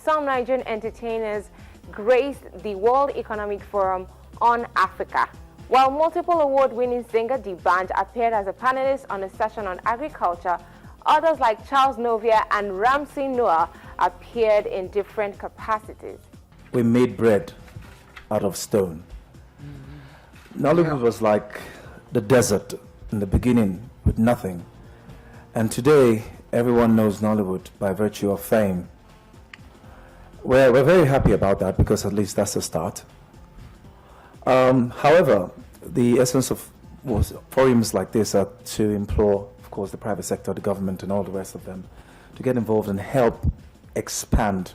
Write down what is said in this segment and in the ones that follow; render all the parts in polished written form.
some Nigerian entertainers graced the World Economic Forum on Africa. While multiple award-winning singer D'banj appeared as a panelist on a session on agriculture, others like Charles Novia and Ramsey Noah appeared in different capacities. We made bread out of stone. Nollywood was like the desert in the beginning with nothing. And today, everyone knows Nollywood by virtue of fame. We're very happy about that because at least that's a start. However, the essence of forums like this are to implore, of course, the private sector, the government, and all the rest of them to get involved and help expand,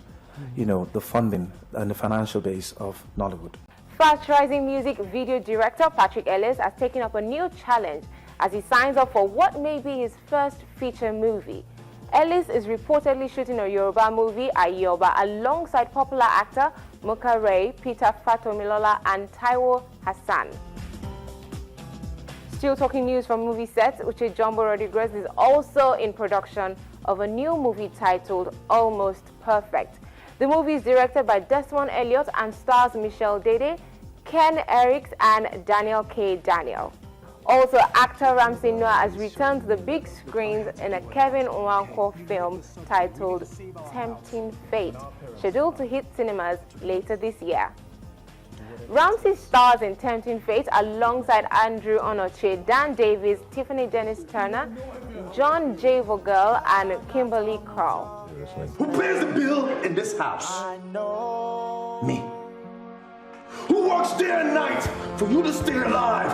the funding and the financial base of Nollywood. Fast-rising music video director Patrick Ellis has taken up a new challenge as he signs up for what may be his first feature movie. Ellis is reportedly shooting a Yoruba movie, Ayoba, alongside popular actor Muka Ray, Peter Fatomilola, and Taiwo Hassan. Still talking news from movie sets, Uche Jumbo Rodriguez is also in production of a new movie titled Almost Perfect. The movie is directed by Desmond Elliott and stars Michelle Dede, Ken Eriks, and Daniel K. Daniel. Also, actor Ramsey Noah has returned to the big screens in a Kevin Nwankwo film titled Tempting Fate, scheduled to hit cinemas later this year. Ramsey stars in Tempting Fate alongside Andrew Onoche, Dan Davis, Tiffany Dennis Turner, John J. Vogel, and Kimberly Crowell. Who pays the bill in this house? Me. Who works day and night for you to stay alive?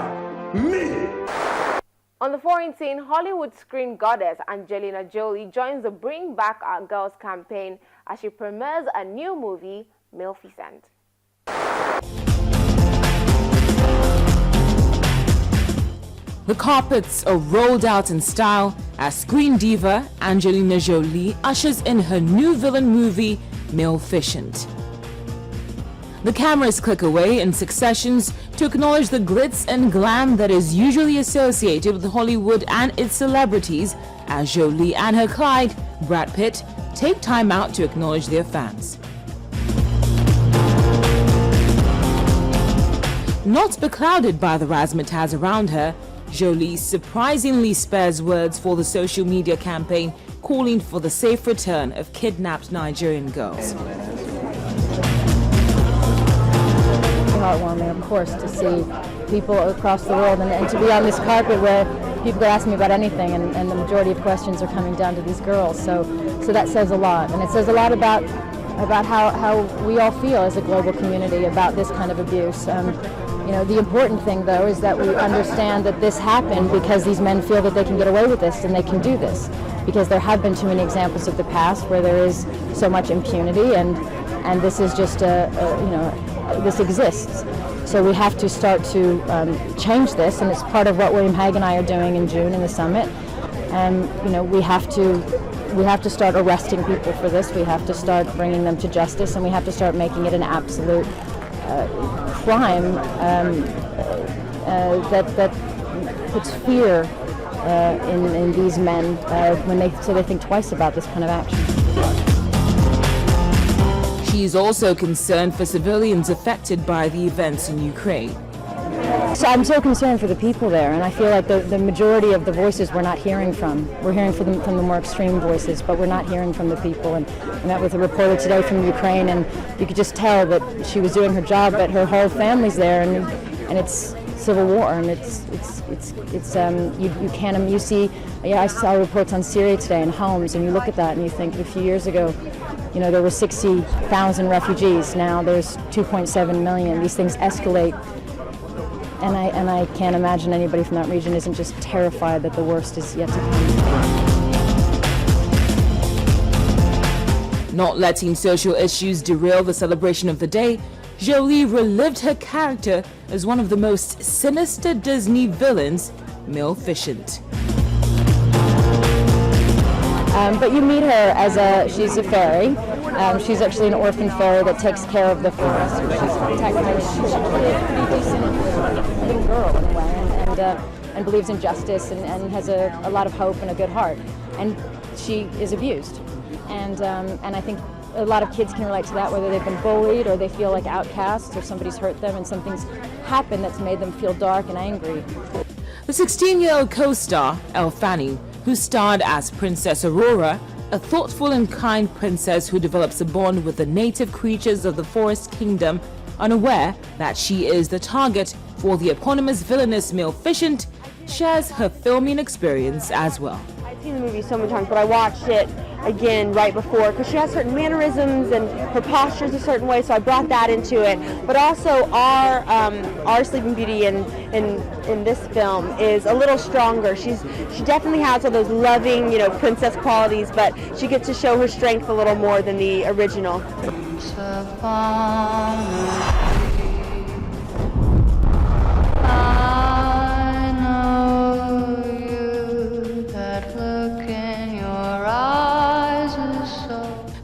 Me. On the foreign scene, Hollywood screen goddess Angelina Jolie joins the Bring Back Our Girls campaign as she premieres a new movie, Maleficent. The carpets are rolled out in style as screen diva Angelina Jolie ushers in her new villain movie, Maleficent. The cameras click away in successions to acknowledge the glitz and glam that is usually associated with Hollywood and its celebrities as Jolie and her Clyde, Brad Pitt, take time out to acknowledge their fans. Not beclouded by the razzmatazz around her, Jolie surprisingly spares words for the social media campaign calling for the safe return of kidnapped Nigerian girls. Heartwarming, of course, to see people across the world and to be on this carpet where people ask me about anything and the majority of questions are coming down to these girls. So that says a lot, and it says a lot about how we all feel as a global community about this kind of abuse. The important thing, though, is that we understand that this happened because these men feel that they can get away with this and they can do this, because there have been too many examples of the past where there is so much impunity, and this is just this exists. So we have to start to change this, and it's part of what William Hague and I are doing in June in the summit. And we have to start arresting people for this. We have to start bringing them to justice, and we have to start making it an absolute crime that puts fear in these men when they think twice about this kind of action. She is also concerned for civilians affected by the events in Ukraine. So I'm so concerned for the people there, and I feel like the majority of the voices we're not hearing from. We're hearing from the more extreme voices, but we're not hearing from the people. And I met with a reporter today from Ukraine, and you could just tell that she was doing her job, but her whole family's there, and it's civil war, and you see. I saw reports on Syria today and homes, and you look at that and you think a few years ago, there were 60,000 refugees. Now there's 2.7 million. These things escalate. And I can't imagine anybody from that region isn't just terrified that the worst is yet to come. Not letting social issues derail the celebration of the day, Jolie relived her character as one of the most sinister Disney villains, Maleficent. But you meet her as she's a fairy. She's actually an orphan fairy that takes care of the forest. She's technically she's a pretty decent little girl in a way, and believes in justice and has a lot of hope and a good heart. And she is abused. And I think a lot of kids can relate to that, whether they've been bullied or they feel like outcasts or somebody's hurt them and something's happened that's made them feel dark and angry. The 16-year-old co-star, Elle Fanning, who starred as Princess Aurora, a thoughtful and kind princess who develops a bond with the native creatures of the forest kingdom, unaware that she is the target for the eponymous villainous Maleficent, shares her filming experience as well. I've seen the movie so many times, but I watched it again right before because she has certain mannerisms and her posture is a certain way, so I brought that into it. But also our Sleeping Beauty in this film is a little stronger. She definitely has all those loving, princess qualities, but she gets to show her strength a little more than the original.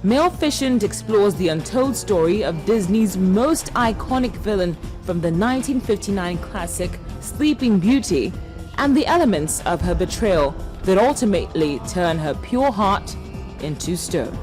Maleficent explores the untold story of Disney's most iconic villain from the 1959 classic Sleeping Beauty and the elements of her betrayal that ultimately turn her pure heart into stone.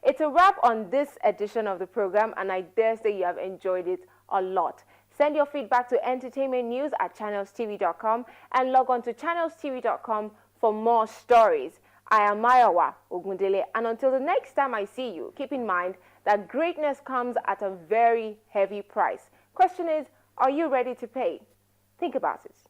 It's a wrap on this edition of the program, and I dare say you have enjoyed it a lot. Send your feedback to entertainmentnews@channelstv.com and log on to channelstv.com for more stories. I am Mayowa Ogundele, and until the next time I see you, keep in mind that greatness comes at a very heavy price. Question is, are you ready to pay? Think about it.